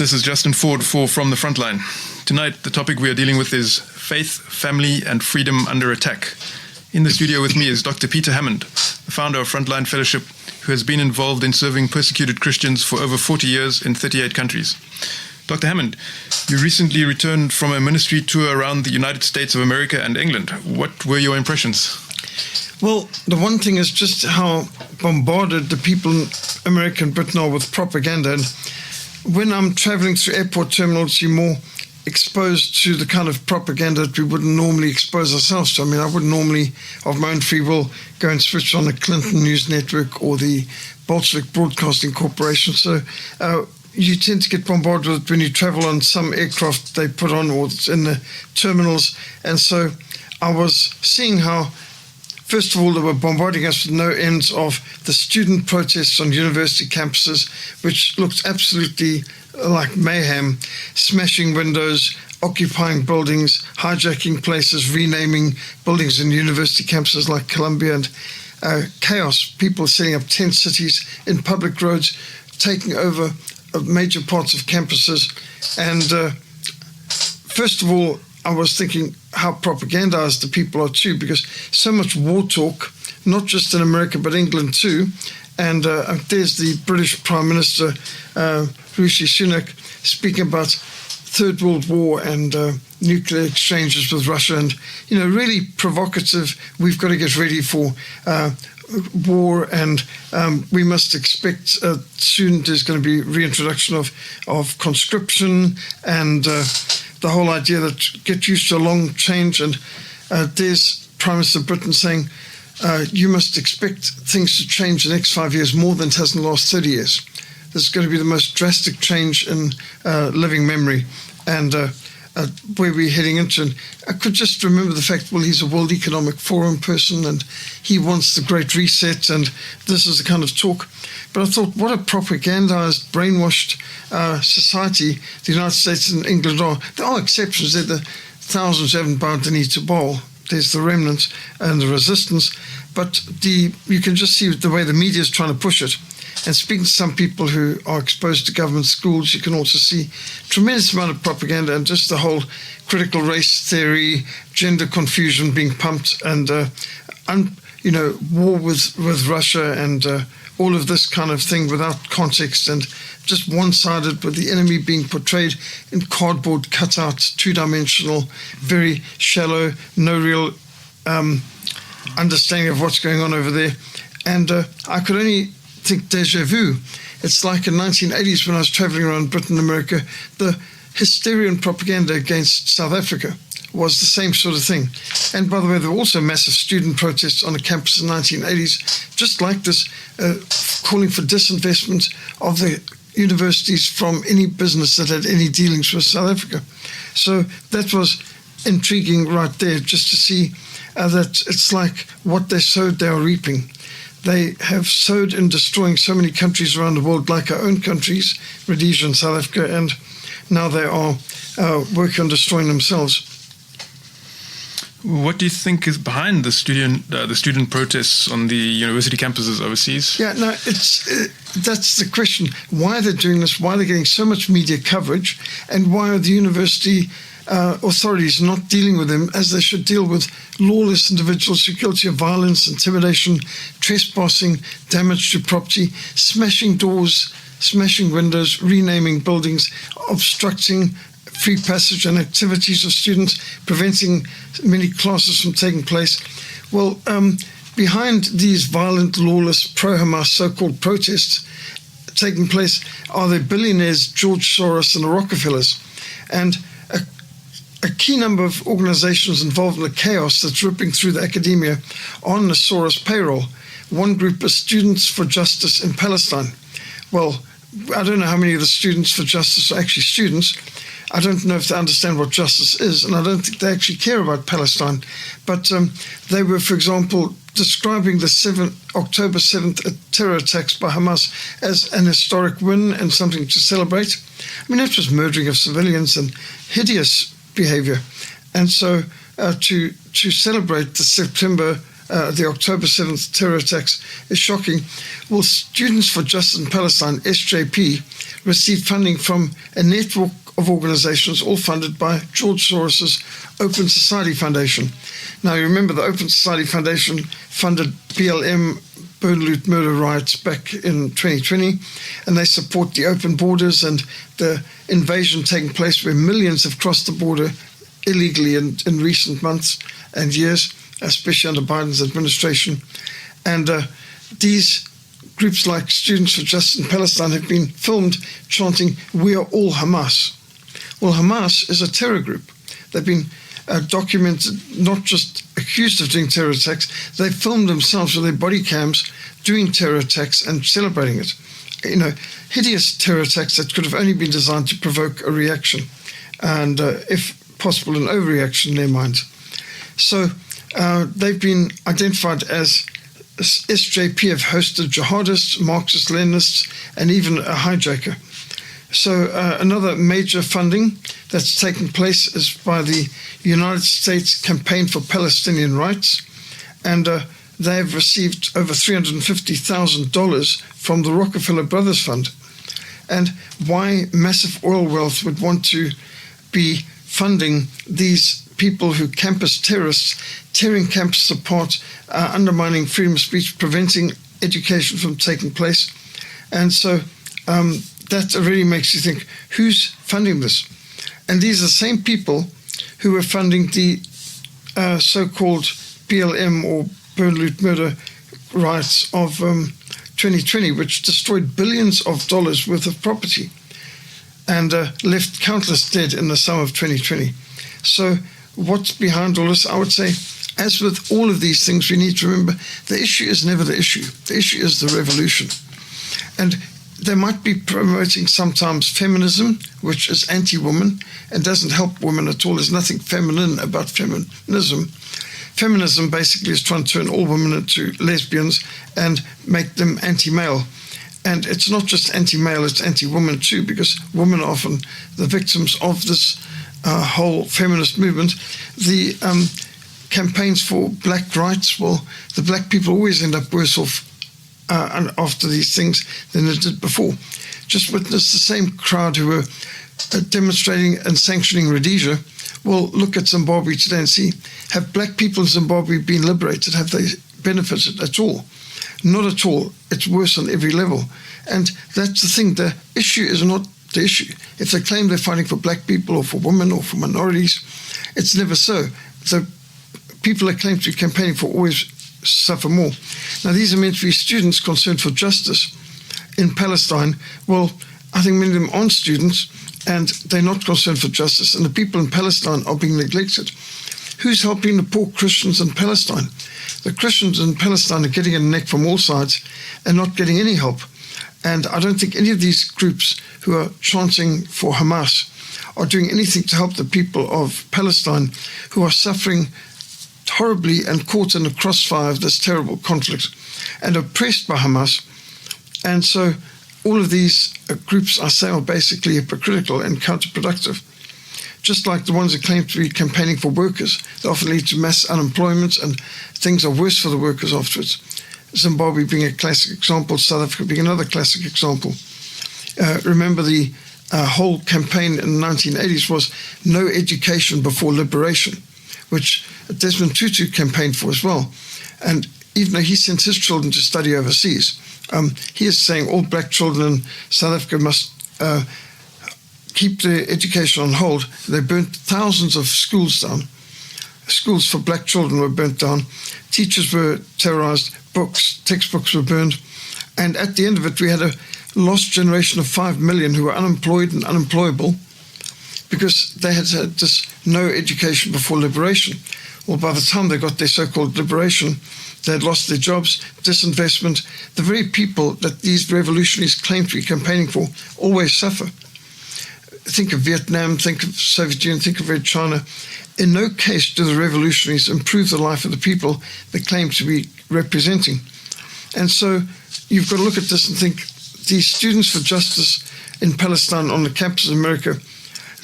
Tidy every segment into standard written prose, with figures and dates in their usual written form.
This is Justin Ford for From the Frontline. Tonight, the topic we are dealing with is faith, family, and freedom under attack. In the studio with me is Dr. Peter Hammond, the founder of Frontline Fellowship, who has been involved in serving persecuted Christians for over 40 years in 38 countries. Dr. Hammond, you recently returned from a ministry tour around the United States of America and England. What were your impressions? Well, the one thing is just how bombarded the people in America and Britain are with propaganda. And when I'm traveling through airport terminals, you're more exposed to the kind of propaganda that we wouldn't normally expose ourselves to. I mean, I wouldn't normally, of my own free will, go and switch on the Clinton News Network or the Bolshevik Broadcasting Corporation. So you tend to get bombarded with it when you travel on some aircraft they put on or it's in the terminals. And so I was seeing how, first of all, they were bombarding us with no ends of the student protests on university campuses, which looked absolutely like mayhem, smashing windows, occupying buildings, hijacking places, renaming buildings in university campuses like Columbia, and chaos, people setting up tent cities in public roads, taking over major parts of campuses. And first of all, I was thinking how propagandized the people are too, because so much war talk, not just in America, but England too. And there's the British Prime Minister, Rishi Sunak, speaking about Third World War and nuclear exchanges with Russia, and, you know, really provocative. We've got to get ready for war, and we must expect soon there's going to be reintroduction of conscription, and the whole idea that get used to a long change. And there's Prime Minister of Britain saying you must expect things to change in the next 5 years more than it has in the last 30 years. This is going to be the most drastic change in living memory, and where we're heading into. And I could just remember the fact, well, he's a World Economic Forum person and he wants the Great Reset, and this is the kind of talk. But I thought, what a propagandized, brainwashed society the United States and England are. There are exceptions. There are the thousands who haven't bowed the knee to Baal. There's the remnants and the resistance. But you can just see the way the media is trying to push it. And speaking to some people who are exposed to government schools, you can also see tremendous amount of propaganda and just the whole critical race theory, gender confusion being pumped, and war with Russia, and all of this kind of thing without context, and just one-sided, with the enemy being portrayed in cardboard cutouts, two-dimensional, very shallow, no real understanding of what's going on over there. And I could only think déjà vu. It's like in the 1980s when I was traveling around Britain and America, the hysteria and propaganda against South Africa was the same sort of thing. And by the way, there were also massive student protests on the campus in the 1980s, just like this, calling for disinvestment of the universities from any business that had any dealings with South Africa. So that was intriguing right there, just to see that it's like what they sowed, they are reaping. They have sowed in destroying so many countries around the world, like our own countries, Rhodesia and South Africa, and now they are working on destroying themselves. What do you think is behind the student protests on the university campuses overseas? Yeah, no, that's the question. Why are they doing this? Why are they getting so much media coverage? And why are the university authorities not dealing with them as they should deal with lawless individuals who are guilty of violence, intimidation, trespassing, damage to property, smashing doors, smashing windows, renaming buildings, obstructing free passage and activities of students, preventing many classes from taking place? Well, behind these violent, lawless, pro-Hamas so-called protests taking place are the billionaires George Soros and the Rockefellers. And a key number of organizations involved in the chaos that's ripping through the academia on the Soros payroll. One group is Students for Justice in Palestine. Well, I don't know how many of the Students for Justice are actually students. I don't know if they understand what justice is, and I don't think they actually care about Palestine. But they were, for example, describing the October 7th terror attacks by Hamas as an historic win and something to celebrate. I mean, that was murdering of civilians and hideous behavior. And so to celebrate the September the October 7th terror attacks is shocking. Well, Students for Justice in Palestine, SJP, received funding from a network of organizations all funded by George Soros's Open Society Foundation. Now, you remember the Open Society Foundation funded BLM, burn, loot, murder riots back in 2020, and they support the open borders and the invasion taking place where millions have crossed the border illegally in recent months and years, especially under Biden's administration. And these groups like Students for Justice in Palestine have been filmed chanting, "We are all Hamas." Well, Hamas is a terror group. They've been documented, not just accused of doing terror attacks, they filmed themselves with their body cams doing terror attacks and celebrating it. You know, hideous terror attacks that could have only been designed to provoke a reaction and, if possible, an overreaction in their minds. So they've been identified as SJP have hosted jihadists, Marxist-Leninists, and even a hijacker. So another major funding that's taken place is by the United States Campaign for Palestinian Rights, and they have received over $350,000 from the Rockefeller Brothers Fund. And why massive oil wealth would want to be funding these people who campus terrorists, tearing campuses apart, undermining freedom of speech, preventing education from taking place. And so that really makes you think, who's funding this? And these are the same people who were funding the so-called BLM or burn, loot, murder riots of 2020, which destroyed billions of dollars worth of property and left countless dead in the summer of 2020. So what's behind all this? I would say, as with all of these things, we need to remember the issue is never the issue. The issue is the revolution. And they might be promoting sometimes feminism, which is anti-woman and doesn't help women at all. There's nothing feminine about feminism. Feminism basically is trying to turn all women into lesbians and make them anti-male. And it's not just anti-male, it's anti-woman too, because women are often the victims of this whole feminist movement. The campaigns for black rights, well, the black people always end up worse off after these things than it did before. Just witness the same crowd who were demonstrating and sanctioning Rhodesia. Well, look at Zimbabwe today and see, have black people in Zimbabwe been liberated? Have they benefited at all? Not at all. It's worse on every level. And that's the thing. The issue is not the issue. If they claim they're fighting for black people or for women or for minorities, it's never so. The people that claim to be campaigning for always suffer more. Now, these are meant to be students concerned for justice in Palestine. Well, I think many of them aren't students and they're not concerned for justice, and the people in Palestine are being neglected. Who's helping the poor Christians in Palestine? The Christians in Palestine are getting a neck from all sides and not getting any help. And I don't think any of these groups who are chanting for Hamas are doing anything to help the people of Palestine who are suffering horribly and caught in the crossfire of this terrible conflict and oppressed by Hamas. And so all of these groups, I say, are basically hypocritical and counterproductive. Just like the ones that claim to be campaigning for workers, they often lead to mass unemployment and things are worse for the workers afterwards. Zimbabwe being a classic example, South Africa being another classic example. Remember the whole campaign in the 1980s was no education before liberation, which Desmond Tutu campaigned for as well. And even though he sent his children to study overseas, he is saying all black children in South Africa must keep their education on hold. They burnt thousands of schools down. Schools for black children were burnt down. Teachers were terrorized. Textbooks were burned. And at the end of it, we had a lost generation of 5 million who were unemployed and unemployable because they had had this no education before liberation. Well, by the time they got their so-called liberation, they had lost their jobs, disinvestment. The very people that these revolutionaries claim to be campaigning for always suffer. Think of Vietnam, think of Soviet Union, think of Red China. In no case do the revolutionaries improve the life of the people they claim to be representing. And so you've got to look at this and think, these students for justice in Palestine on the campus of America,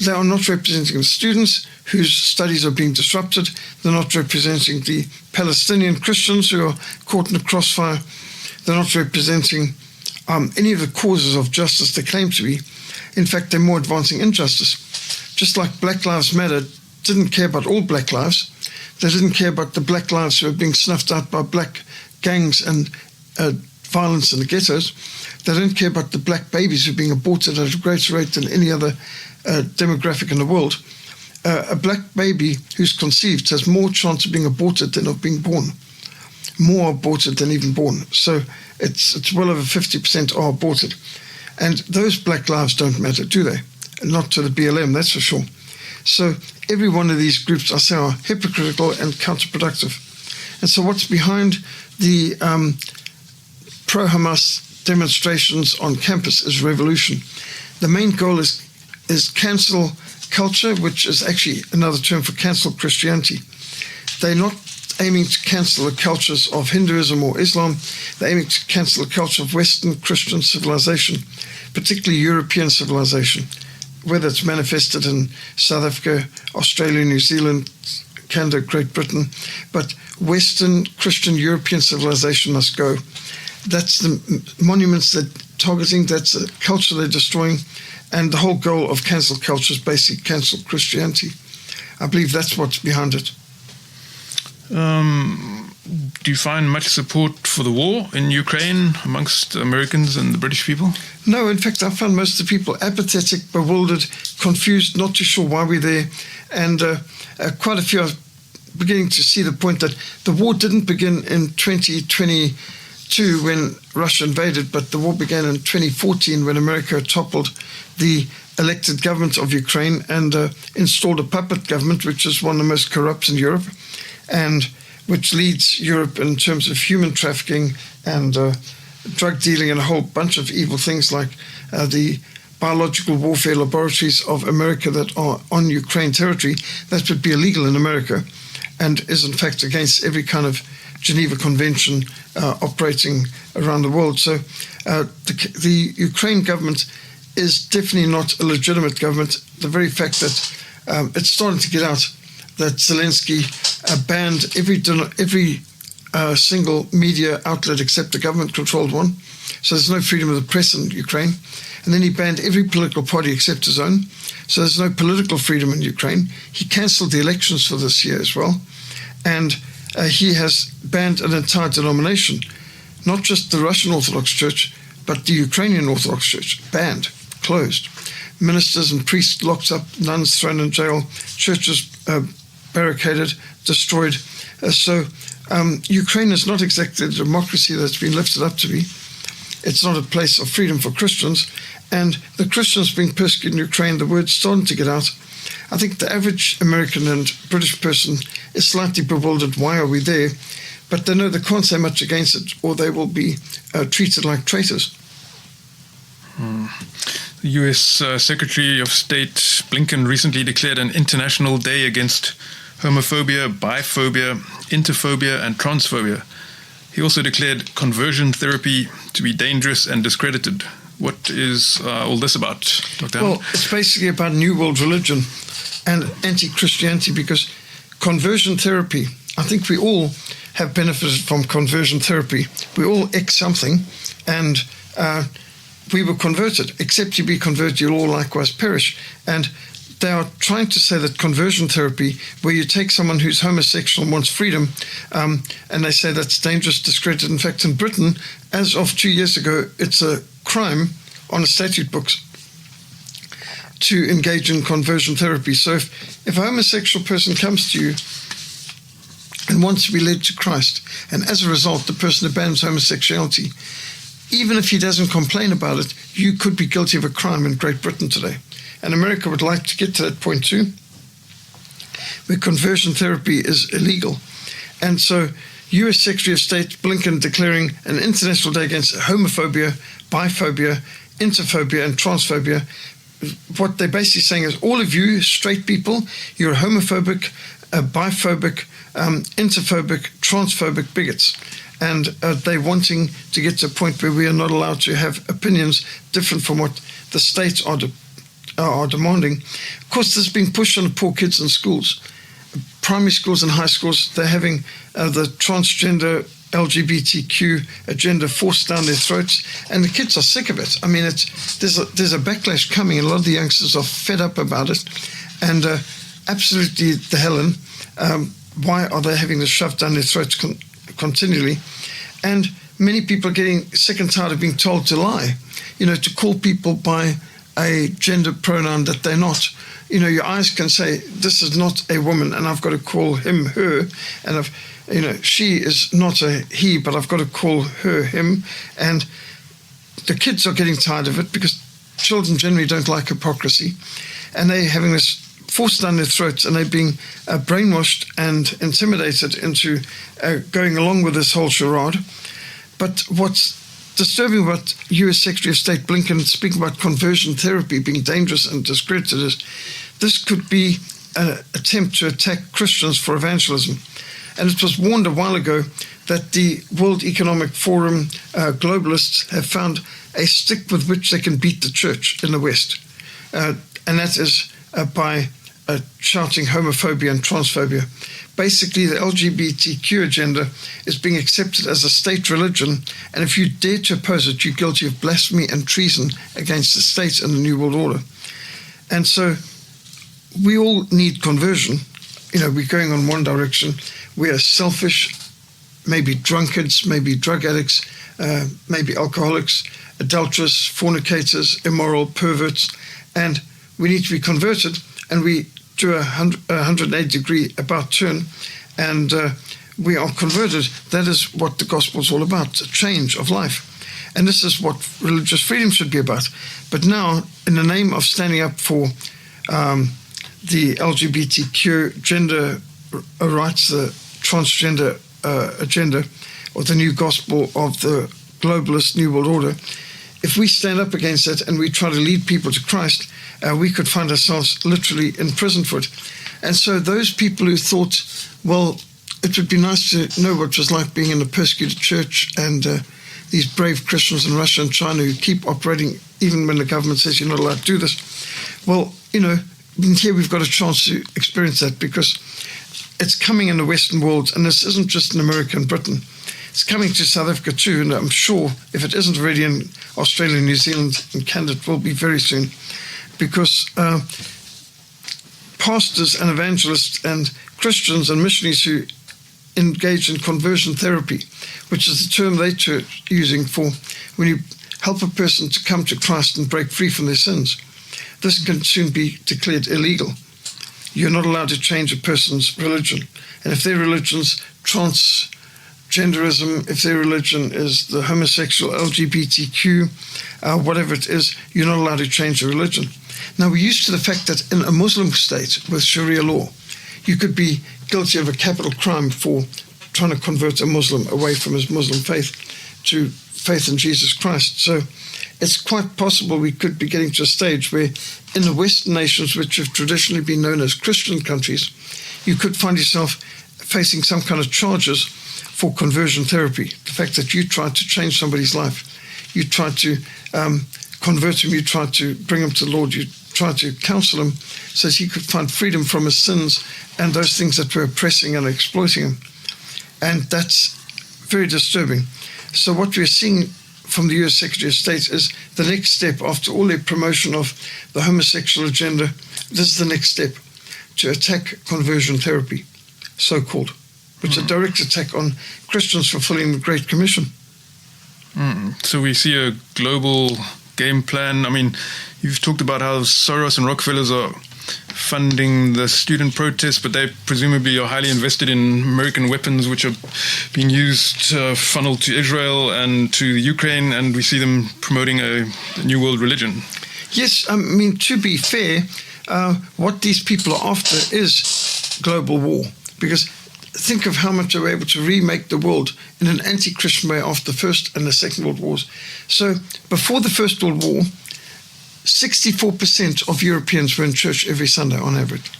They are not representing the students whose studies are being disrupted. They're not representing the Palestinian Christians who are caught in a crossfire. They're not representing any of the causes of justice they claim to be. In fact, they're more advancing injustice. Just like Black Lives Matter didn't care about all black lives, they didn't care about the black lives who were being snuffed out by black gangs and violence in the ghettos. They don't care about the black babies who are being aborted at a greater rate than any other demographic in the world. A black baby who's conceived has more chance of being aborted than of being born. More aborted than even born. So it's well over 50% are aborted. And those black lives don't matter, do they? Not to the BLM, that's for sure. So every one of these groups, I say, are hypocritical and counterproductive. And so what's behind the pro-Hamas demonstrations on campus is revolution. The main goal is cancel culture, which is actually another term for cancel Christianity. They're not aiming to cancel the cultures of Hinduism or Islam. They're aiming to cancel the culture of Western Christian civilization, particularly European civilization, whether it's manifested in South Africa, Australia, New Zealand, Canada, Great Britain. But Western Christian European civilization must go. That's the monuments they're targeting, that's the culture they're destroying, and the whole goal of cancel culture is basically cancel Christianity. I believe that's what's behind it. Do you find much support for the war in Ukraine amongst Americans and the British people? No, in fact, I found most of the people apathetic, bewildered, confused, not too sure why we're there. And quite a few are beginning to see the point that the war didn't begin in 2022 when Russia invaded, but the war began in 2014 when America toppled the elected government of Ukraine and installed a puppet government, which is one of the most corrupt in Europe, and which leads Europe in terms of human trafficking and drug dealing and a whole bunch of evil things like the biological warfare laboratories of America that are on Ukraine territory. That would be illegal in America and is in fact against every kind of Geneva Convention operating around the world. So the Ukraine government is definitely not a legitimate government. The very fact that it's starting to get out that Zelensky banned every single media outlet except the government-controlled one. So there's no freedom of the press in Ukraine. And then he banned every political party except his own. So there's no political freedom in Ukraine. He cancelled the elections for this year as well. And he has banned an entire denomination, not just the Russian Orthodox Church, but the Ukrainian Orthodox Church, banned, closed. Ministers and priests locked up, nuns thrown in jail, churches barricaded, destroyed. So Ukraine is not exactly the democracy that's been lifted up to be. It's not a place of freedom for Christians. And the Christians being persecuted in Ukraine, the word's starting to get out. I think the average American and British person is slightly bewildered. Why are we there? But they know they can't say much against it or they will be treated like traitors. The U.S. Secretary of State Blinken recently declared an international day against homophobia, biphobia, interphobia, and transphobia. He also declared conversion therapy to be dangerous and discredited. What is all this about, Dr. Hammond? Well, it's basically about New World religion and anti-Christianity because conversion therapy, I think we all have benefited from conversion therapy. We all ex something and we were converted. Except you be converted, you'll all likewise perish. And they are trying to say that conversion therapy, where you take someone who's homosexual and wants freedom, and they say that's dangerous, discredited. In fact, in Britain, as of 2 years ago, it's a crime on the statute books to engage in conversion therapy. So if a homosexual person comes to you and wants to be led to Christ, and as a result, the person abandons homosexuality, even if he doesn't complain about it, you could be guilty of a crime in Great Britain today. And America would like to get to that point too, where conversion therapy is illegal. And so U.S. Secretary of State Blinken declaring an international day against homophobia, biphobia, interphobia, and transphobia. What they're basically saying is all of you straight people, you're homophobic, biphobic, interphobic, transphobic bigots. And they're wanting to get to a point where we are not allowed to have opinions different from what the states are are demanding. Of course, this is being pushed on the poor kids in schools. Primary schools and high schools, they're having the transgender LGBTQ agenda forced down their throats, and the kids are sick of it. I mean, there's a backlash coming, and a lot of the youngsters are fed up about it, and absolutely the Helen. Why are they having this shoved down their throats continually? And many people are getting sick and tired of being told to lie, to call people by a gender pronoun that they're not. Your eyes can say, this is not a woman, and I've got to call him, her, and she is not a he, but I've got to call her, him. And the kids are getting tired of it because children generally don't like hypocrisy, and they're having this forced down their throats, and they're being brainwashed and intimidated into going along with this whole charade. But what's disturbing about U.S. Secretary of State Blinken speaking about conversion therapy being dangerous and discredited is this could be an attempt to attack Christians for evangelism. And it was warned a while ago that the World Economic Forum globalists have found a stick with which they can beat the church in the West. And that is by shouting homophobia and transphobia. Basically, the LGBTQ agenda is being accepted as a state religion, and if you dare to oppose it, you're guilty of blasphemy and treason against the state and the New World Order. And so we all need conversion. We're going on one direction. We are selfish, maybe drunkards, maybe drug addicts, maybe alcoholics, adulterers, fornicators, immoral, perverts, and we need to be converted, and we do a 180-degree about turn, and we are converted. That is what the gospel is all about, a change of life. And this is what religious freedom should be about. But now, in the name of standing up for the LGBTQ gender rights, the transgender agenda, or the new gospel of the globalist New World Order, if we stand up against that and we try to lead people to Christ, we could find ourselves literally in prison for it. And so those people who thought, well, it would be nice to know what it was like being in a persecuted church, and these brave Christians in Russia and China who keep operating even when the government says you're not allowed to do this. Well, here we've got a chance to experience that, because it's coming in the Western world, and this isn't just in America and Britain. It's coming to South Africa too, and I'm sure if it isn't already in Australia, New Zealand, and Canada, it will be very soon, because pastors and evangelists and Christians and missionaries who engage in conversion therapy, which is the term they're using for when you help a person to come to Christ and break free from their sins, this can soon be declared illegal. You're not allowed to change a person's religion. And if their religion's transgenderism, if their religion is the homosexual, LGBTQ, whatever it is, you're not allowed to change the religion. Now, we're used to the fact that in a Muslim state with Sharia law, you could be guilty of a capital crime for trying to convert a Muslim away from his Muslim faith to faith in Jesus Christ. So it's quite possible we could be getting to a stage where in the Western nations, which have traditionally been known as Christian countries, you could find yourself facing some kind of charges for conversion therapy. The fact that you tried to change somebody's life, you tried to convert him, you tried to bring him to the Lord, you tried to counsel him so that he could find freedom from his sins and those things that were oppressing and exploiting him. And that's very disturbing. So what we're seeing from the U.S. Secretary of State is the next step after all their promotion of the homosexual agenda. This is the next step to attack conversion therapy, so-called, which is a direct attack on Christians fulfilling the Great Commission. So we see a global game plan. I mean, you've talked about how Soros and Rockefellers are funding the student protests, but they presumably are highly invested in American weapons, which are being used funneled to Israel and to Ukraine, and we see them promoting a new world religion. Yes, I mean, to be fair, what these people are after is global war, because think of how much they were able to remake the world in an anti-Christian way after the First and the Second World Wars. So before the First World War, 64% of Europeans were in church every Sunday on average.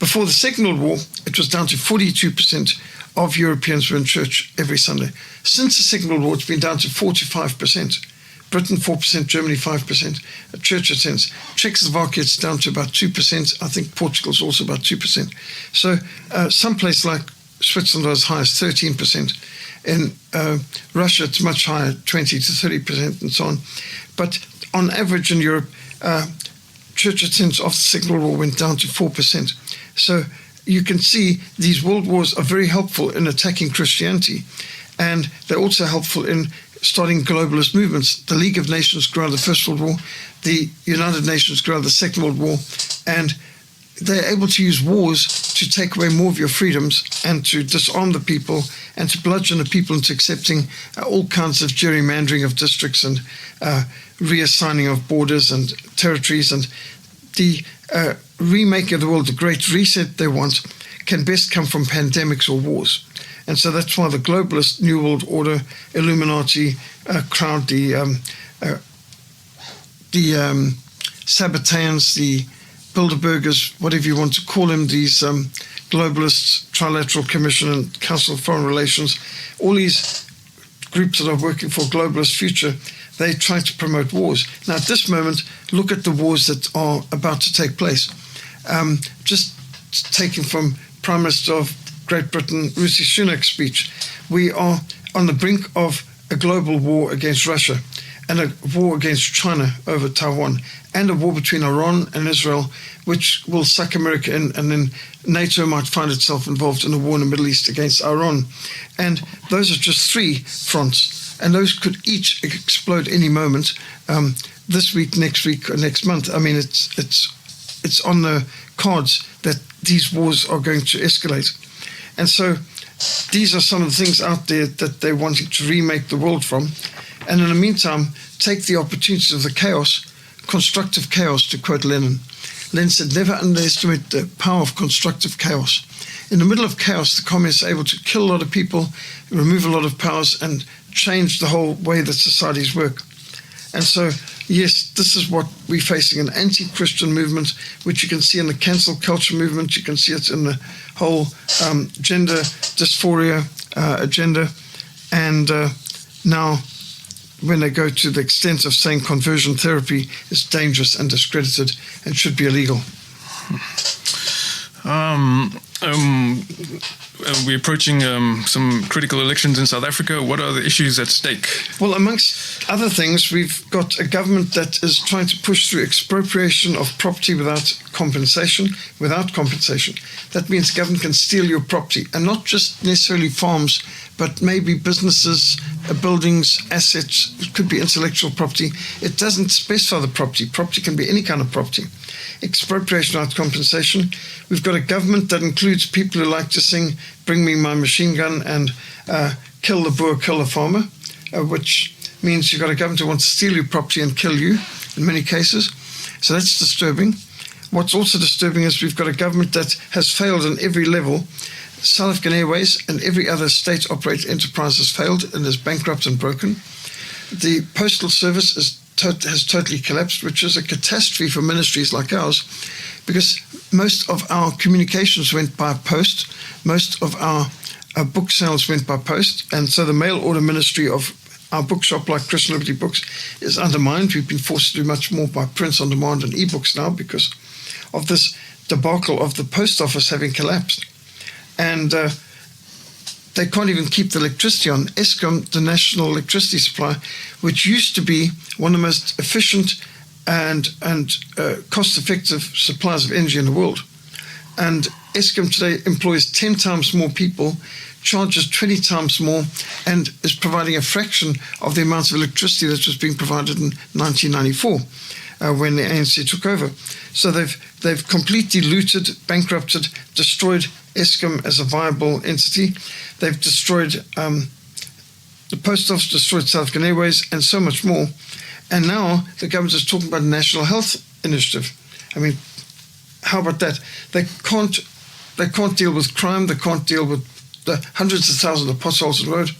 Before the Second World War, it was down to 42% of Europeans were in church every Sunday. Since the Second World War, it's been down to 45%. Britain 4%, Germany 5%. Church attends. Czechoslovakia, it's down to about 2%. I think Portugal's also about 2%. So some place like Switzerland are as high as 13%. In Russia, it's much higher, 20 to 30% and so on. But on average in Europe, church attendance after the Second World War went down to 4%. So you can see these world wars are very helpful in attacking Christianity, and they're also helpful in starting globalist movements. The League of Nations grew out of the First World War, the United Nations grew out of the Second World War, and they're able to use wars to take away more of your freedoms and to disarm the people and to bludgeon the people into accepting all kinds of gerrymandering of districts and reassigning of borders and territories. And the remake of the world, the great reset they want, can best come from pandemics or wars. And so that's why the globalist New World Order, Illuminati crowd, the Sabbateans, the Bilderbergers, whatever you want to call them, these globalists, Trilateral Commission and Council of Foreign Relations, all these groups that are working for a globalist future, they try to promote wars. Now, at this moment, look at the wars that are about to take place. Just taken from Prime Minister of Great Britain, Rishi Sunak's speech, we are on the brink of a global war against Russia and a war against China over Taiwan, and a war between Iran and Israel, which will suck America in, and then NATO might find itself involved in a war in the Middle East against Iran. And those are just three fronts, and those could each explode any moment, this week, next week, or next month. I mean, it's on the cards that these wars are going to escalate. And so these are some of the things out there that they're wanting to remake the world from. And in the meantime, take the opportunities of the chaos, constructive chaos, to quote Lenin. Lenin said, never underestimate the power of constructive chaos. In the middle of chaos, the communists are able to kill a lot of people, remove a lot of powers, and change the whole way that societies work. And so, yes, this is what we're facing, an anti-Christian movement, which you can see in the cancel culture movement. You can see it in the whole gender dysphoria agenda. And now, when they go to the extent of saying conversion therapy is dangerous and discredited and should be illegal. We're approaching some critical elections in South Africa. What are the issues at stake? Well, amongst other things, we've got a government that is trying to push through expropriation of property without compensation. That means government can steal your property, and not just necessarily farms, but maybe businesses, buildings, assets. It could be intellectual property. It doesn't specify the property. Property can be any kind of property. Expropriation without compensation. We've got a government that includes people who like to sing "Bring Me My Machine Gun" and "Kill the Boer, Kill the Farmer," which means you've got a government who wants to steal your property and kill you in many cases. So that's disturbing. What's also disturbing is we've got a government that has failed on every level. South African Airways and every other state-operated enterprise has failed and is bankrupt and broken. The Postal Service has totally collapsed, which is a catastrophe for ministries like ours, because most of our communications went by post, most of our book sales went by post, and so the mail order ministry of our bookshop, like Christian Liberty Books, is undermined. We've been forced to do much more by prints on demand and ebooks now because of this debacle of the post office having collapsed. And they can't even keep the electricity on. Eskom, the national electricity supply, which used to be one of the most efficient and cost-effective suppliers of energy in the world. And Eskom today employs 10 times more people, charges 20 times more, and is providing a fraction of the amount of electricity that was being provided in 1994 when the ANC took over. So they've completely looted, bankrupted, destroyed Eskom as a viable entity. They've destroyed the Post Office, destroyed South African Airways, and so much more. And now the government is talking about a national health initiative. I mean, how about that? They can't deal with crime. They can't deal with the hundreds of thousands of potholes on the road.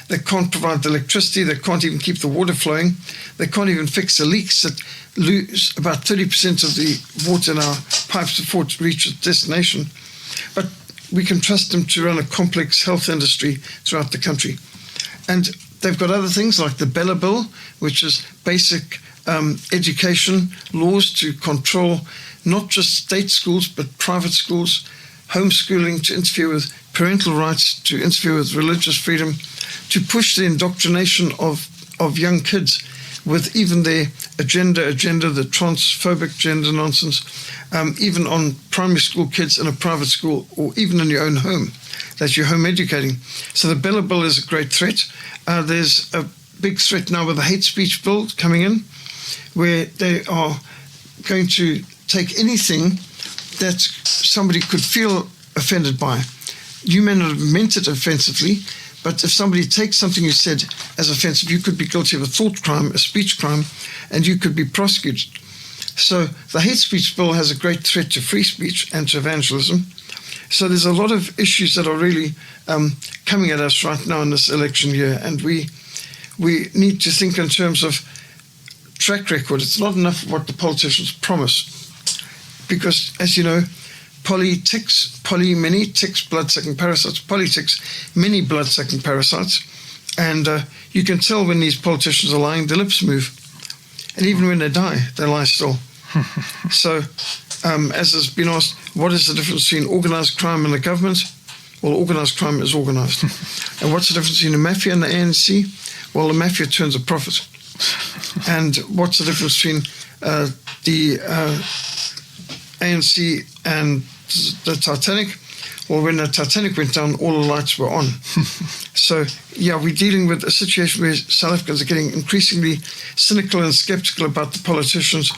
They can't provide the electricity. They can't even keep the water flowing. They can't even fix the leaks that lose about 30% of the water in our pipes before it reaches its destination. But we can trust them to run a complex health industry throughout the country. And They've got other things like the Bella Bill, which is basic education laws to control not just state schools but private schools, homeschooling to interfere with parental rights, to interfere with religious freedom, to push the indoctrination of young kids with even their agenda, the transphobic gender nonsense, even on primary school kids in a private school or even in your own home, that you're home educating. So the Bella Bill is a great threat. There's a big threat now with the hate speech bill coming in, where they are going to take anything that somebody could feel offended by. You may not have meant it offensively, but if somebody takes something you said as offensive, you could be guilty of a thought crime, a speech crime, and you could be prosecuted. So the hate speech bill has a great threat to free speech and to evangelism. So there's a lot of issues that are really coming at us right now in this election year, and we need to think in terms of track record. It's not enough what the politicians promise, because, as you know, many ticks, blood-sucking parasites, polyticks, many blood-sucking parasites, and you can tell when these politicians are lying, their lips move, and even when they die, they lie still. So, as has been asked, what is the difference between organised crime and the government? Well, organised crime is organised. And what's the difference between the mafia and the ANC? Well, the mafia turns a profit. And what's the difference between the ANC and the Titanic? Well, when the Titanic went down, all the lights were on. So, yeah, we're dealing with a situation where South Africans are getting increasingly cynical and skeptical about the politicians.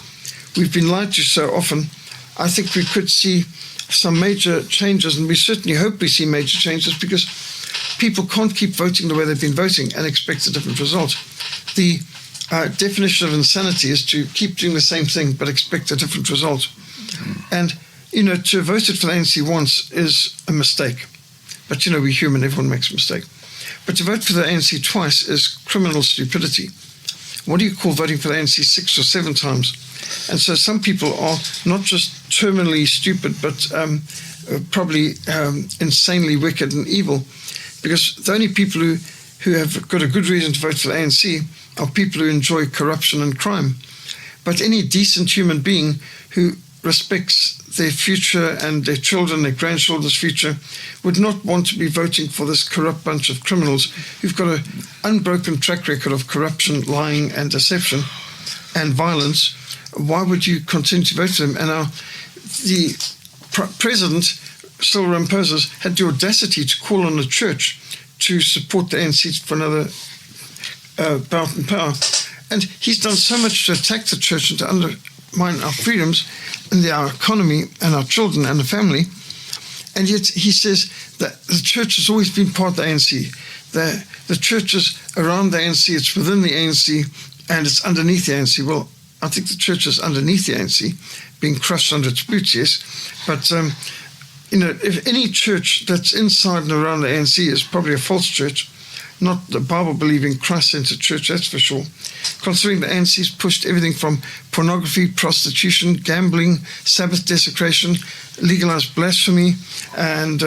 We've been lied to so often. I think we could see some major changes, and we certainly hope we see major changes, because people can't keep voting the way they've been voting and expect a different result. The definition of insanity is to keep doing the same thing but expect a different result. And, you know, to have voted for the ANC once is a mistake. But, you know, we're human, everyone makes a mistake. But to vote for the ANC twice is criminal stupidity. What do you call voting for the ANC 6 or 7 times? And so some people are not just terminally stupid, but probably insanely wicked and evil, because the only people who have got a good reason to vote for the ANC are people who enjoy corruption and crime. But any decent human being who respects their future and their children, their grandchildren's future, would not want to be voting for this corrupt bunch of criminals who've got an unbroken track record of corruption, lying and deception and violence. Why would you continue to vote for them? And the president, Cyril Ramaphosa, had the audacity to call on the church to support the ANC for another bout in power. And he's done so much to attack the church and to undermine our freedoms and our economy and our children and the family. And yet he says that the church has always been part of the ANC. The church is around the ANC, it's within the ANC, and it's underneath the ANC. Well, I think the church is underneath the ANC, being crushed under its boots, yes. But, you know, if any church that's inside and around the ANC is probably a false church, not the Bible-believing, Christ-centered church, that's for sure. Considering the ANC's pushed everything from pornography, prostitution, gambling, Sabbath desecration, legalized blasphemy, and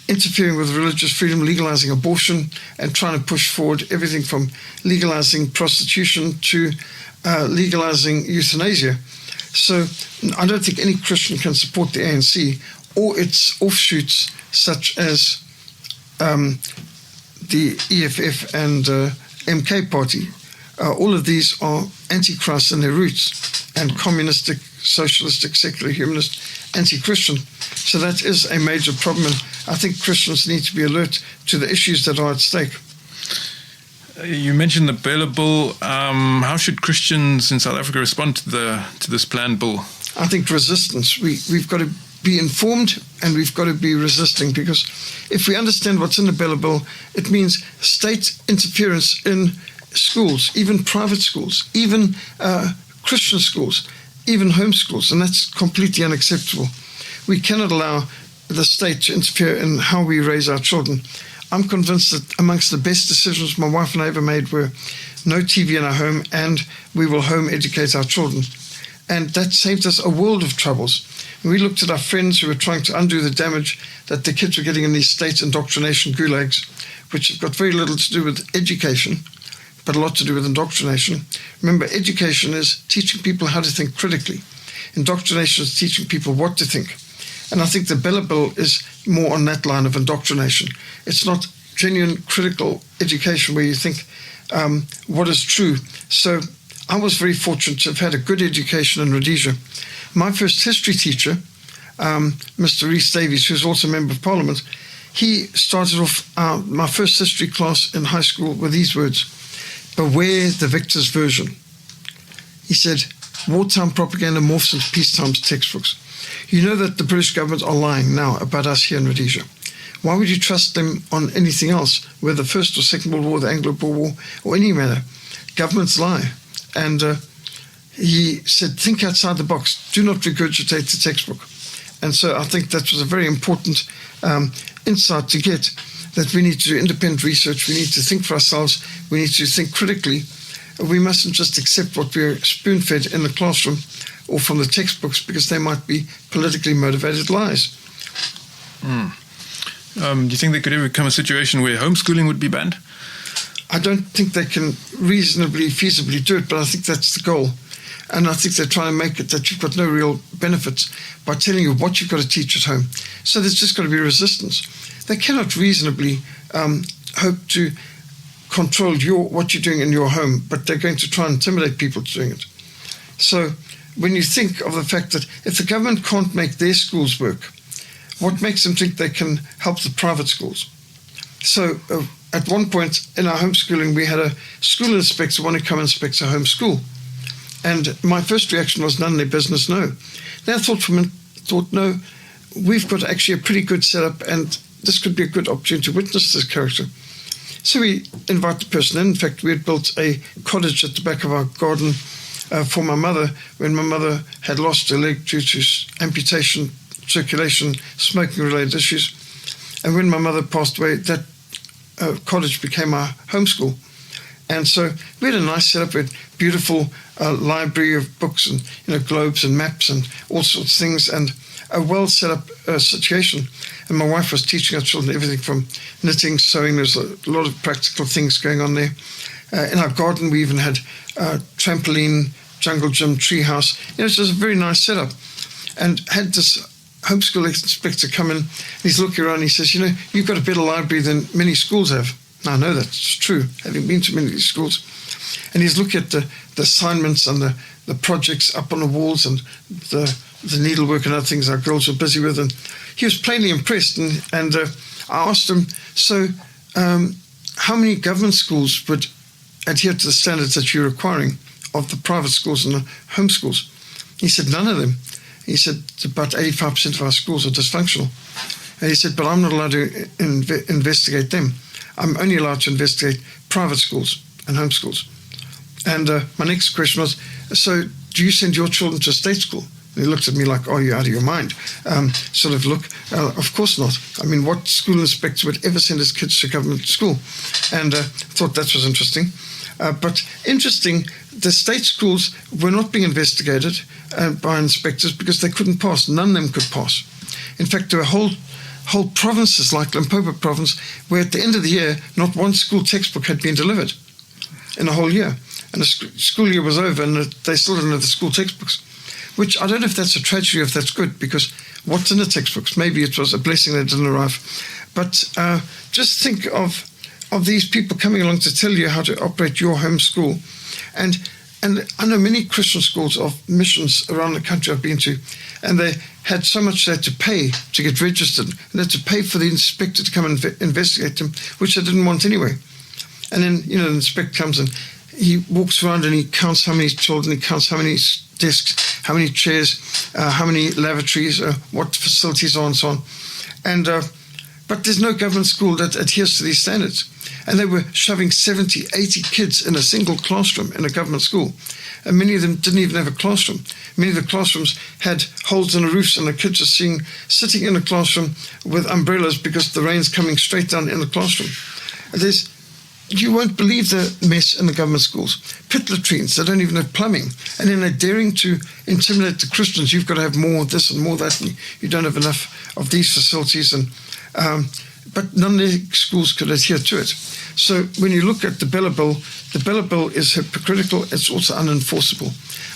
interfering with religious freedom, legalizing abortion, and trying to push forward everything from legalizing prostitution to legalizing euthanasia. So I don't think any Christian can support the ANC or its offshoots, such as the EFF and MK party. All of these are antichrist in their roots, and communistic, socialistic, secular, humanist, anti-Christian. So that is a major problem, and I think Christians need to be alert to the issues that are at stake. You mentioned the Bella Bill. How should Christians in South Africa respond to this planned bill? I think resistance. We've got to be informed, and we've got to be resisting, because if we understand what's in the Bella Bill, it means state interference in schools, even private schools, even Christian schools, even home schools, and that's completely unacceptable. We cannot allow the state to interfere in how we raise our children. I'm convinced that amongst the best decisions my wife and I ever made were no TV in our home, and we will home educate our children. And that saved us a world of troubles. We looked at our friends who were trying to undo the damage that the kids were getting in these state indoctrination gulags. which have got very little to do with education, but a lot to do with indoctrination. Remember, education is teaching people how to think critically. Indoctrination is teaching people what to think. And I think the Bella Bill is more on that line of indoctrination. It's not genuine critical education where you think what is true. So I was very fortunate to have had a good education in Rhodesia. My first history teacher, Mr. Rhys Davies, who's also a member of Parliament, he started off my first history class in high school with these words: beware the victor's version. He said, wartime propaganda morphs into peacetime textbooks. You know that the British government are lying now about us here in Rhodesia. Why would you trust them on anything else, whether the First or Second World War, the Anglo-Boer War, or any matter? Governments lie. And he said, think outside the box. Do not regurgitate the textbook. And so I think that was a very important insight to get, that we need to do independent research. We need to think for ourselves. We need to think critically. We mustn't just accept what we're spoon-fed in the classroom or from the textbooks, because they might be politically motivated lies. Do you think there could ever come a situation where homeschooling would be banned? I don't think they can reasonably, feasibly do it, but I think that's the goal. And I think they're trying to make it that you've got no real benefits by telling you what you've got to teach at home. So there's just got to be resistance. They cannot reasonably hope to control what you're doing in your home, but they're going to try and intimidate people to doing it. So when you think of the fact that if the government can't make their schools work, what makes them think they can help the private schools? So at one point in our homeschooling, we had a school inspector want to come inspect a home school. And my first reaction was none of their business, no. Then I thought, no, we've got actually a pretty good setup, and this could be a good opportunity to witness this character. So we invited the person in. In fact, we had built a cottage at the back of our garden for my mother when my mother had lost her leg due to amputation, circulation, smoking-related issues. And when my mother passed away, that cottage became our homeschool. And so we had a nice setup. We had beautiful library of books and globes and maps and all sorts of things, and a well set up situation. And my wife was teaching our children everything from knitting, sewing. There's a lot of practical things going on there. In our garden, we even had trampoline, jungle gym, tree house. It was just a very nice setup. And had this homeschool inspector come in, and he's looking around and he says, you've got a better library than many schools have. Now, I know that's true, having been to many of these schools. And he's looking at the assignments and the projects up on the walls and the needlework and other things our girls were busy with. And he was plainly impressed. And I asked him, so how many government schools would adhere to the standards that you're requiring of the private schools and the home schools? He said, none of them. He said, about 85% of our schools are dysfunctional. And he said, but I'm not allowed to investigate them. I'm only allowed to investigate private schools and home schools. And my next question was, so do you send your children to a state school? And he looked at me like, oh, you're out of your mind. Of course not. I mean, what school inspector would ever send his kids to government school? And thought that was interesting. But interesting, the state schools were not being investigated by inspectors because they couldn't pass. None of them could pass. In fact, there were whole provinces like Limpopo province where at the end of the year, not one school textbook had been delivered in a whole year. And the school year was over and they still didn't have the school textbooks, which I don't know if that's a tragedy or if that's good, because what's in the textbooks? Maybe it was a blessing they didn't arrive. But just think of these people coming along to tell you how to operate your home school. And I know many Christian schools of missions around the country I've been to, and they had so much they had to pay to get registered, and they had to pay for the inspector to come and investigate them, which they didn't want anyway. And then, the inspector comes and he walks around and he counts how many children, he counts how many desks, how many chairs, how many lavatories, what facilities are, and so on. And but there's no government school that adheres to these standards. And they were shoving 70, 80 kids in a single classroom in a government school. And many of them didn't even have a classroom. Many of the classrooms had holes in the roofs, and the kids are sitting in a classroom with umbrellas because the rain's coming straight down in the classroom. You won't believe the mess in the government schools. Pit latrines, they don't even have plumbing. And then they're daring to intimidate the Christians. You've got to have more of this and more of that, and you don't have enough of these facilities. And but none of the schools could adhere to it. So when you look at the Bella Bill is hypocritical. It's also unenforceable.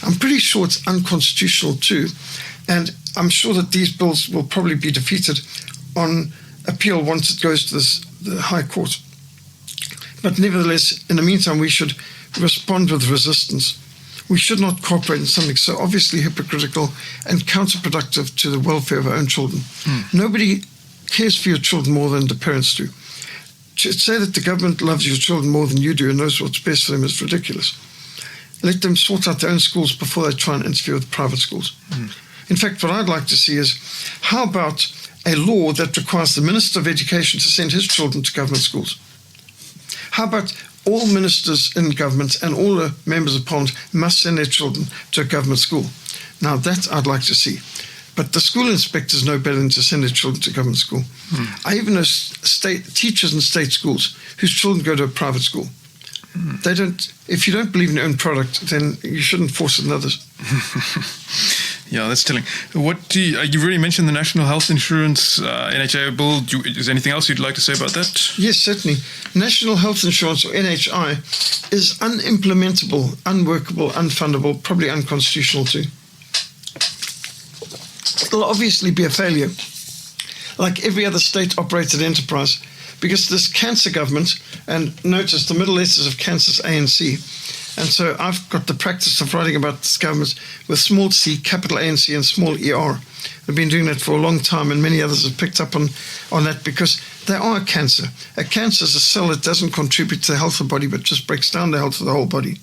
I'm pretty sure it's unconstitutional too, and I'm sure that these bills will probably be defeated on appeal once it goes to the High Court. But nevertheless, in the meantime, we should respond with resistance. We should not cooperate in something so obviously hypocritical and counterproductive to the welfare of our own children. Nobody cares for your children more than the parents do. To say that the government loves your children more than you do and knows what's best for them is ridiculous. Let them sort out their own schools before they try and interfere with private schools. In fact, what I'd like to see is, how about a law that requires the Minister of Education to send his children to government schools? How about all ministers in government and all the members of parliament must send their children to a government school? Now that I'd like to see. But the school inspectors know better than to send their children to government school. I even know teachers in state schools whose children go to a private school. They don't. If you don't believe in your own product, then you shouldn't force it on others. Yeah, that's telling. You already mentioned the National Health Insurance NHI bill. Is there anything else you'd like to say about that? Yes, certainly. National Health Insurance, or NHI, is unimplementable, unworkable, unfundable, probably unconstitutional too. It'll obviously be a failure, like every other state-operated enterprise, because this cancer government, and notice the middle letters of cancer is ANC, and so I've got the practice of writing about this government with small c, capital ANC, and small ER. I've been doing that for a long time, and many others have picked up on that because they are a cancer. A cancer is a cell that doesn't contribute to the health of the body, but just breaks down the health of the whole body.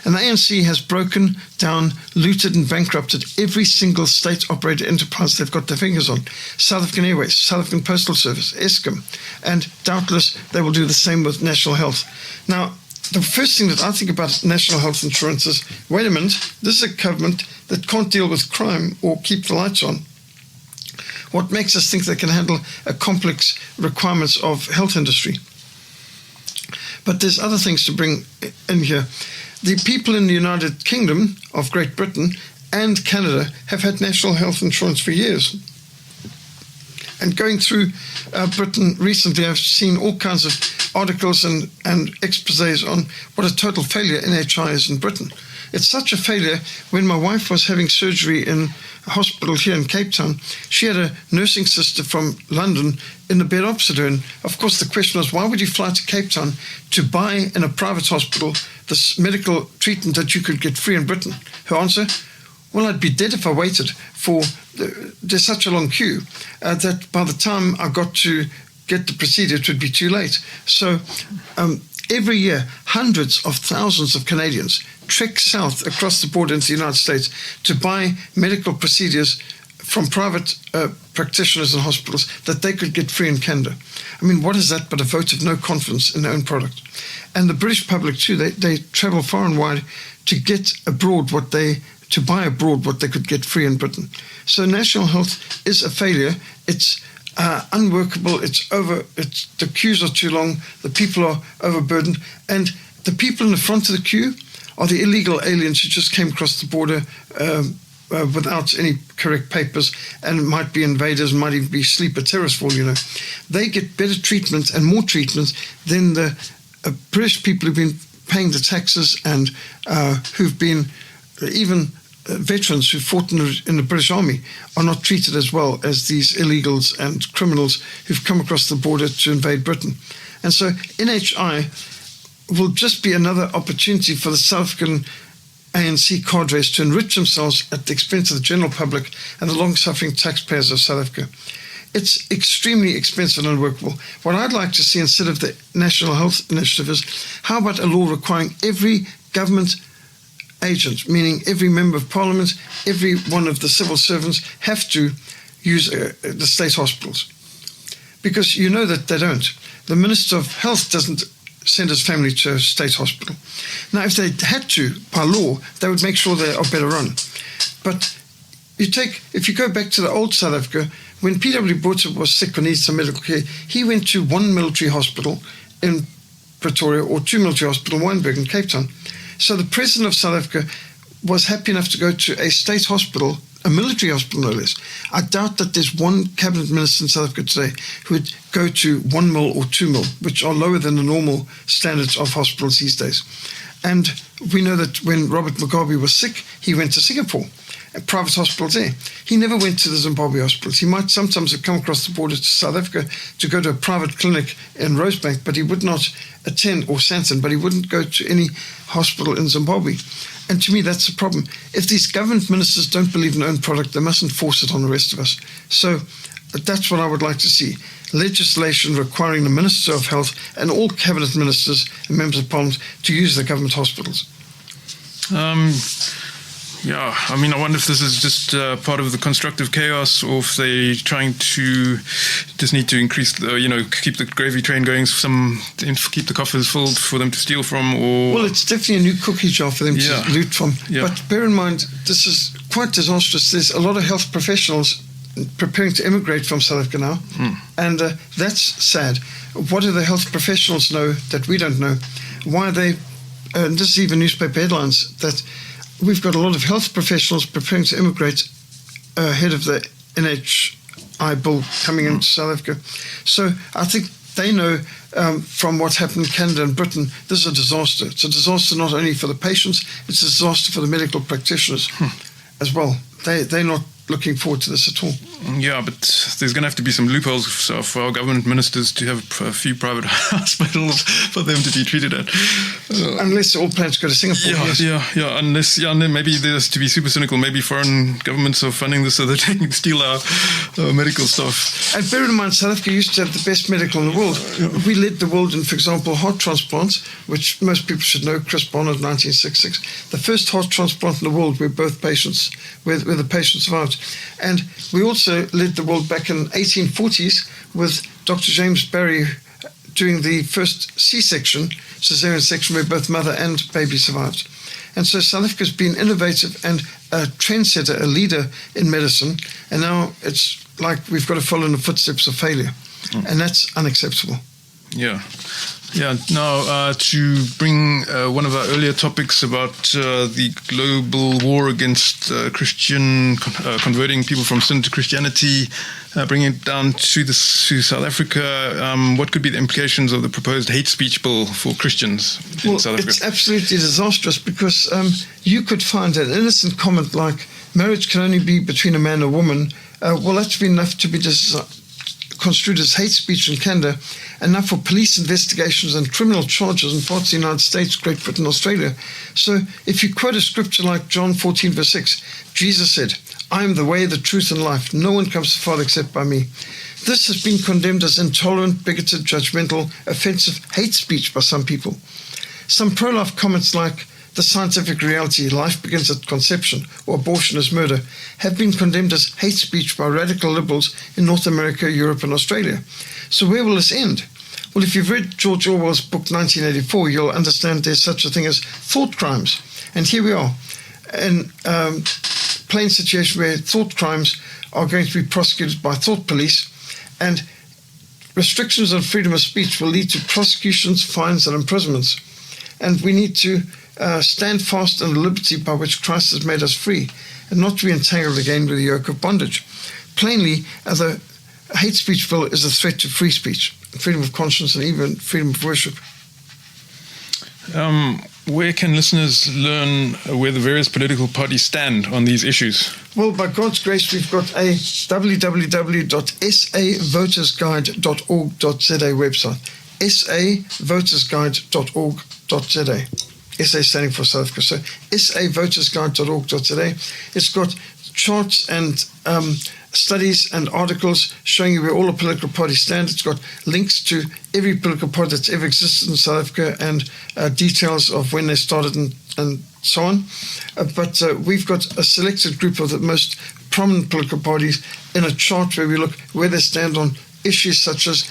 And the ANC has broken down, looted, and bankrupted every single state-operated enterprise they've got their fingers on. South African Airways, South African Postal Service, Eskom, and doubtless they will do the same with National Health. Now, the first thing that I think about National Health Insurance is, wait a minute, this is a government that can't deal with crime or keep the lights on. What makes us think they can handle a complex requirements of health industry? But there's other things to bring in here. The people in the United Kingdom of Great Britain and Canada have had national health insurance for years. And going through Britain recently, I've seen all kinds of articles and exposés on what a total failure NHI is in Britain. It's such a failure. When my wife was having surgery in a hospital here in Cape Town, she had a nursing sister from London in the bed opposite her. And of course, the question was, why would you fly to Cape Town to buy in a private hospital this medical treatment that you could get free in Britain? Her answer, well, I'd be dead if I waited for, there's such a long queue that by the time I got to get the procedure, it would be too late. So every year, hundreds of thousands of Canadians trek south across the border into the United States to buy medical procedures from private practitioners and hospitals that they could get free in Canada. I mean, what is that but a vote of no confidence in their own product? And the British public too, they travel far and wide to get abroad to buy abroad what they could get free in Britain. So national health is a failure. It's unworkable. The queues are too long. The people are overburdened. And the people in the front of the queue are the illegal aliens who just came across the border without any correct papers, and might be invaders, might even be sleeper terrorists for all you know. They get better treatment and more treatment than the British people who've been paying the taxes and who've been even veterans who fought in the British Army are not treated as well as these illegals and criminals who've come across the border to invade Britain. And so NHI will just be another opportunity for the South African ANC cadres to enrich themselves at the expense of the general public and the long-suffering taxpayers of South Africa. It's extremely expensive and unworkable. What I'd like to see instead of the National Health Initiative is, how about a law requiring every government agent, meaning every member of parliament, every one of the civil servants, have to use the state hospitals? Because you know that they don't. The Minister of Health doesn't send his family to a state hospital. Now, if they had to, by law, they would make sure they are better run. But if you go back to the old South Africa, when P.W. Botha was sick or needed some medical care, he went to one military hospital in Pretoria or two military hospitals in Wynberg in Cape Town. So the president of South Africa was happy enough to go to a state hospital a military hospital no less. I doubt that there's one cabinet minister in South Africa today who would go to 1 mil or 2 mil, which are lower than the normal standards of hospitals these days. And we know that when Robert Mugabe was sick, he went to Singapore, a private hospital there. He never went to the Zimbabwe hospitals. He might sometimes have come across the border to South Africa to go to a private clinic in Rosebank, but he would not attend, or Sandton, but he wouldn't go to any hospital in Zimbabwe. And to me, that's the problem. If these government ministers don't believe in their own product, they mustn't force it on the rest of us. So that's what I would like to see. Legislation requiring the Minister of Health and all cabinet ministers and members of parliament to use the government hospitals. Yeah, I mean, I wonder if this is just part of the constructive chaos, or if they're trying to just need to increase, keep the gravy train going, keep the coffers filled for them to steal from, or... Well, it's definitely a new cookie jar for them to loot from. Yeah. But bear in mind, this is quite disastrous. There's a lot of health professionals preparing to immigrate from South Africa now, and that's sad. What do the health professionals know that we don't know? Why are they... and this is even newspaper headlines, that we've got a lot of health professionals preparing to immigrate ahead of the NHI bill coming into South Africa. So I think they know from what happened in Canada and Britain, this is a disaster. It's a disaster not only for the patients, it's a disaster for the medical practitioners as well. They're not looking forward to this at all. Yeah, but there's going to have to be some loopholes for our government ministers to have a few private hospitals for them to be treated at. Unless all plans go to Singapore. Yeah. And then maybe there's, to be super cynical, maybe foreign governments are funding this so that they can steal our medical stuff. And bear in mind, South Africa used to have the best medical in the world. We led the world in, for example, heart transplants, which most people should know, Chris Bonner, 1966. The first heart transplant in the world where both patients, where the patient survived. And we also led the world back in 1840s with Dr. James Barry doing the first C-section, cesarean section, where both mother and baby survived. And so South Africa's been innovative and a trendsetter, a leader in medicine, and now it's like we've got to follow in the footsteps of failure, and that's unacceptable. Yeah. Now, to bring one of our earlier topics about the global war against converting people from sin to Christianity, bringing it down to South Africa, what could be the implications of the proposed hate speech bill for Christians in South Africa? It's absolutely disastrous, because you could find an innocent comment like, marriage can only be between a man and a woman. Well, that's been enough to be construed as hate speech in Canada, and now for police investigations and criminal charges in parts of the United States, Great Britain, Australia. So if you quote a scripture like John 14, verse 6, Jesus said, "I am the way, the truth, and life. No one comes to the Father except by me." This has been condemned as intolerant, bigoted, judgmental, offensive hate speech by some people. Some pro-life comments like, "The scientific reality, life begins at conception," or "abortion is murder," have been condemned as hate speech by radical liberals in North America, Europe, and Australia. So where will this end? Well, if you've read George Orwell's book 1984, you'll understand there's such a thing as thought crimes. And here we are, in a plain situation where thought crimes are going to be prosecuted by thought police, and restrictions on freedom of speech will lead to prosecutions, fines, and imprisonments. And we need to stand fast in the liberty by which Christ has made us free, and not to be entangled again with the yoke of bondage. Plainly, the hate speech bill is a threat to free speech, freedom of conscience, and even freedom of worship. Where can listeners learn where the various political parties stand on these issues? Well, by God's grace, we've got a www.savotersguide.org.za website. savotersguide.org.za. SA standing for South Africa. So savotersguide.org.za. It's got charts and studies and articles showing you where all the political parties stand. It's got links to every political party that's ever existed in South Africa, and details of when they started and so on. But we've got a selected group of the most prominent political parties in a chart where we look where they stand on issues such as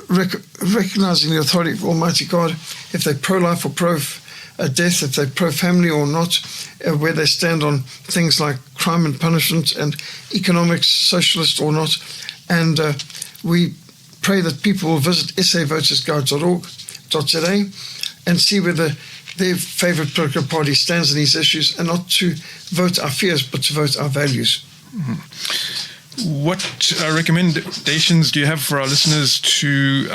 recognizing the authority of Almighty God, if they're pro-life or pro-death, if they're pro-family or not, where they stand on things like crime and punishment and economics, socialist or not. And we pray that people will visit savotersguide.org.za and see where the their favorite political party stands on these issues, and not to vote our fears, but to vote our values. What recommendations do you have for our listeners to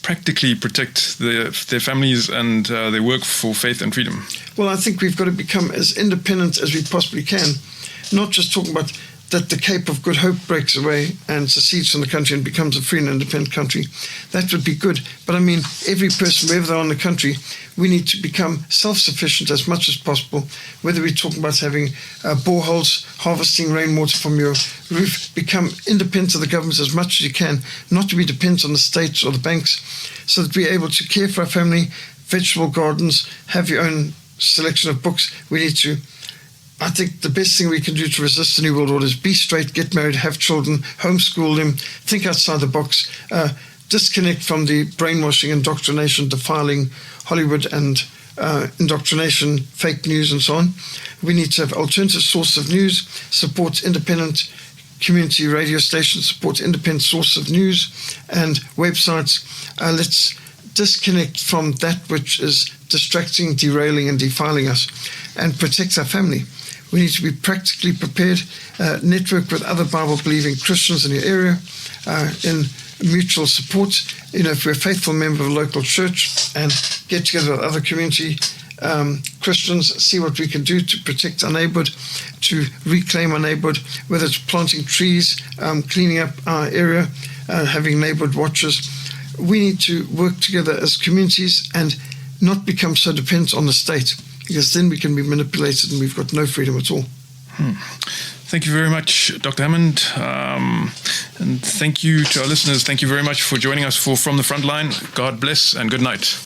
practically protect their families and their work for faith and freedom? Well, I think we've got to become as independent as we possibly can, not just talking about that the Cape of Good Hope breaks away and secedes from the country and becomes a free and independent country. That would be good. But I mean, every person, wherever they are in the country, we need to become self-sufficient as much as possible, whether we're talking about having boreholes, harvesting rainwater from your roof, become independent of the government as much as you can, not to be dependent on the states or the banks, so that we're able to care for our family, vegetable gardens, have your own selection of books. We need to, I think the best thing we can do to resist the New World Order is be straight, get married, have children, homeschool them, think outside the box, disconnect from the brainwashing, indoctrination, defiling Hollywood and indoctrination, fake news and so on. We need to have alternative source of news, support independent community radio stations, support independent source of news and websites. Let's disconnect from that which is distracting, derailing and defiling us, and protect our family. We need to be practically prepared, network with other Bible-believing Christians in your area, in mutual support. You know, if we're a faithful member of a local church, and get together with other community Christians, see what we can do to protect our neighborhood, to reclaim our neighborhood, whether it's planting trees, cleaning up our area, having neighborhood watches. We need to work together as communities and not become so dependent on the state, because then we can be manipulated and we've got no freedom at all. Thank you very much, Dr. Hammond. And thank you to our listeners. Thank you very much for joining us for From the Frontline. God bless and good night.